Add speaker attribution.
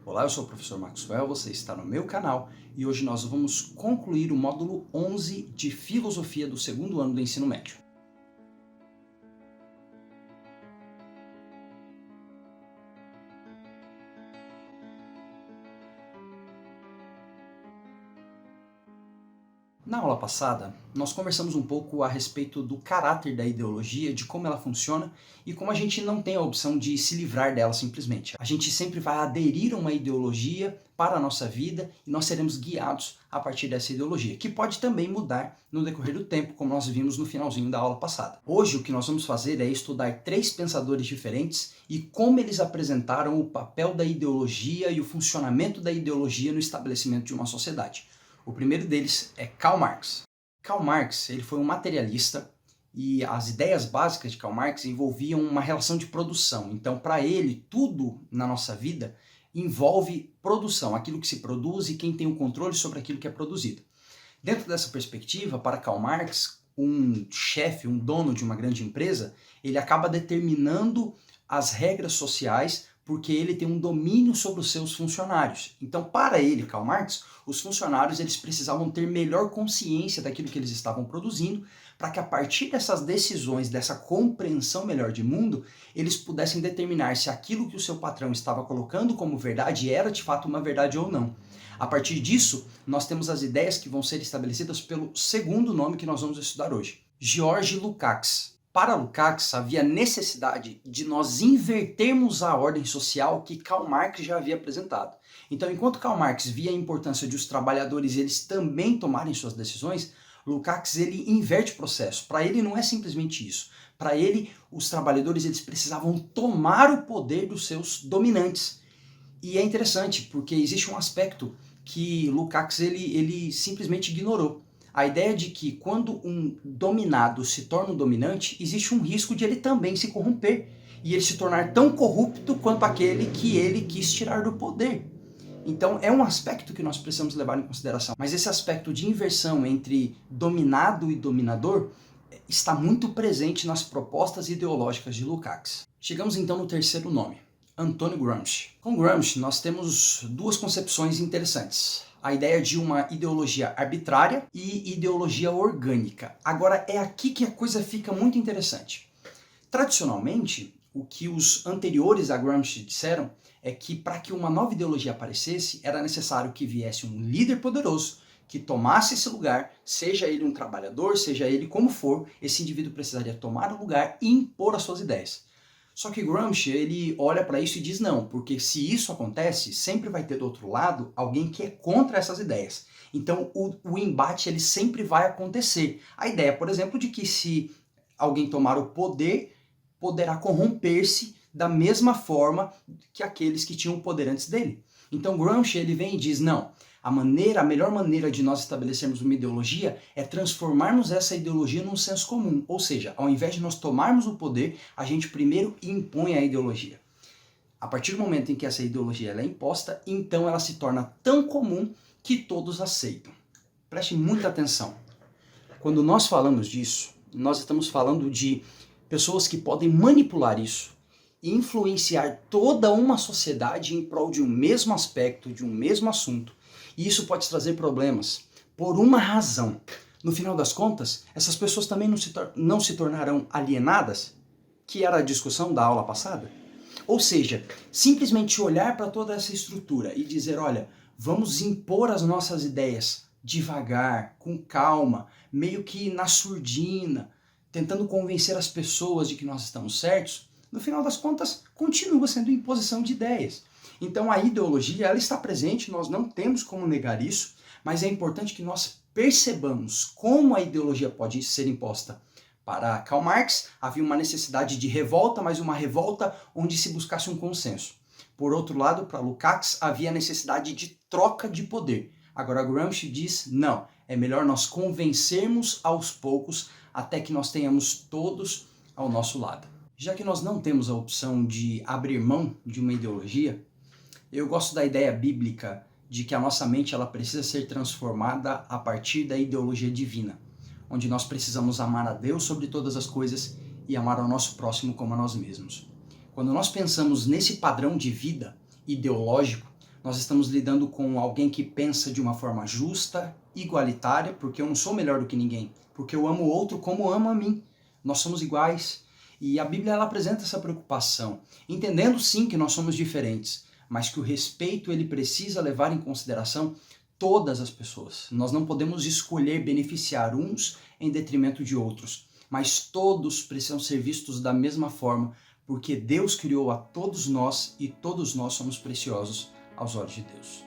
Speaker 1: Olá, eu sou o professor Maxwell, você está no meu canal e hoje nós vamos concluir o módulo 11 de Filosofia do segundo ano do ensino médio. Na aula passada, nós conversamos um pouco a respeito do caráter da ideologia, de como ela funciona e como a gente não tem a opção de se livrar dela simplesmente. A gente sempre vai aderir a uma ideologia para a nossa vida e nós seremos guiados a partir dessa ideologia, que pode também mudar no decorrer do tempo, como nós vimos no finalzinho da aula passada. Hoje o que nós vamos fazer é estudar três pensadores diferentes e como eles apresentaram o papel da ideologia e o funcionamento da ideologia no estabelecimento de uma sociedade. O primeiro deles é Karl Marx. Karl Marx ele foi um materialista e as ideias básicas de Karl Marx envolviam uma relação de produção. Então, para ele, tudo na nossa vida envolve produção, aquilo que se produz e quem tem o controle sobre aquilo que é produzido. Dentro dessa perspectiva, para Karl Marx, um chefe, um dono de uma grande empresa, ele acaba determinando as regras sociais porque ele tem um domínio sobre os seus funcionários. Então, para ele, Karl Marx, os funcionários eles precisavam ter melhor consciência daquilo que eles estavam produzindo, para que a partir dessas decisões, dessa compreensão melhor de mundo, eles pudessem determinar se aquilo que o seu patrão estava colocando como verdade era de fato uma verdade ou não. A partir disso, nós temos as ideias que vão ser estabelecidas pelo segundo nome que nós vamos estudar hoje, George Lukács. Para Lukács, havia necessidade de nós invertermos a ordem social que Karl Marx já havia apresentado. Então, enquanto Karl Marx via a importância de os trabalhadores eles também tomarem suas decisões, Lukács ele inverte o processo. Para ele não é simplesmente isso. Para ele, os trabalhadores eles precisavam tomar o poder dos seus dominantes. E é interessante, porque existe um aspecto que Lukács ele simplesmente ignorou. A ideia de que quando um dominado se torna um dominante, existe um risco de ele também se corromper e ele se tornar tão corrupto quanto aquele que ele quis tirar do poder. Então é um aspecto que nós precisamos levar em consideração. Mas esse aspecto de inversão entre dominado e dominador está muito presente nas propostas ideológicas de Lukács. Chegamos então no terceiro nome, Antônio Gramsci. Com Gramsci nós temos duas concepções interessantes. A ideia de uma ideologia arbitrária e ideologia orgânica. Agora, é aqui que a coisa fica muito interessante. Tradicionalmente, o que os anteriores a Gramsci disseram é que para que uma nova ideologia aparecesse, era necessário que viesse um líder poderoso que tomasse esse lugar, seja ele um trabalhador, seja ele como for, esse indivíduo precisaria tomar o lugar e impor as suas ideias. Só que Gramsci, ele olha para isso e diz não, porque se isso acontece, sempre vai ter do outro lado alguém que é contra essas ideias. Então o embate ele sempre vai acontecer. A ideia, por exemplo, de que se alguém tomar o poder, poderá corromper-se da mesma forma que aqueles que tinham o poder antes dele. Então Gramsci ele vem e diz não, a melhor maneira de nós estabelecermos uma ideologia é transformarmos essa ideologia num senso comum. Ou seja, ao invés de nós tomarmos o poder, a gente primeiro impõe a ideologia. A partir do momento em que essa ideologia é imposta, então ela se torna tão comum que todos aceitam. Preste muita atenção. Quando nós falamos disso, nós estamos falando de pessoas que podem manipular isso e influenciar toda uma sociedade em prol de um mesmo aspecto, de um mesmo assunto. E isso pode trazer problemas por uma razão. No final das contas, essas pessoas também não se tornarão alienadas, que era a discussão da aula passada. Ou seja, simplesmente olhar para toda essa estrutura e dizer, olha, vamos impor as nossas ideias devagar, com calma, meio que na surdina, tentando convencer as pessoas de que nós estamos certos, no final das contas, continua sendo imposição de ideias. Então a ideologia ela está presente, nós não temos como negar isso, mas é importante que nós percebamos como a ideologia pode ser imposta. Para Karl Marx havia uma necessidade de revolta, mas uma revolta onde se buscasse um consenso. Por outro lado, para Lukács havia a necessidade de troca de poder. Agora Gramsci diz, não, é melhor nós convencermos aos poucos até que nós tenhamos todos ao nosso lado. Já que nós não temos a opção de abrir mão de uma ideologia, eu gosto da ideia bíblica de que a nossa mente ela precisa ser transformada a partir da ideologia divina, onde nós precisamos amar a Deus sobre todas as coisas e amar ao nosso próximo como a nós mesmos. Quando nós pensamos nesse padrão de vida ideológico, Nós estamos lidando com alguém que pensa de uma forma justa, igualitária, porque eu não sou melhor do que ninguém, porque eu amo o outro como amo a mim. Nós somos iguais. E a Bíblia ela apresenta essa preocupação, entendendo sim que nós somos diferentes, mas que o respeito ele precisa levar em consideração todas as pessoas. Nós não podemos escolher beneficiar uns em detrimento de outros, mas todos precisam ser vistos da mesma forma, porque Deus criou a todos nós e todos nós somos preciosos aos olhos de Deus.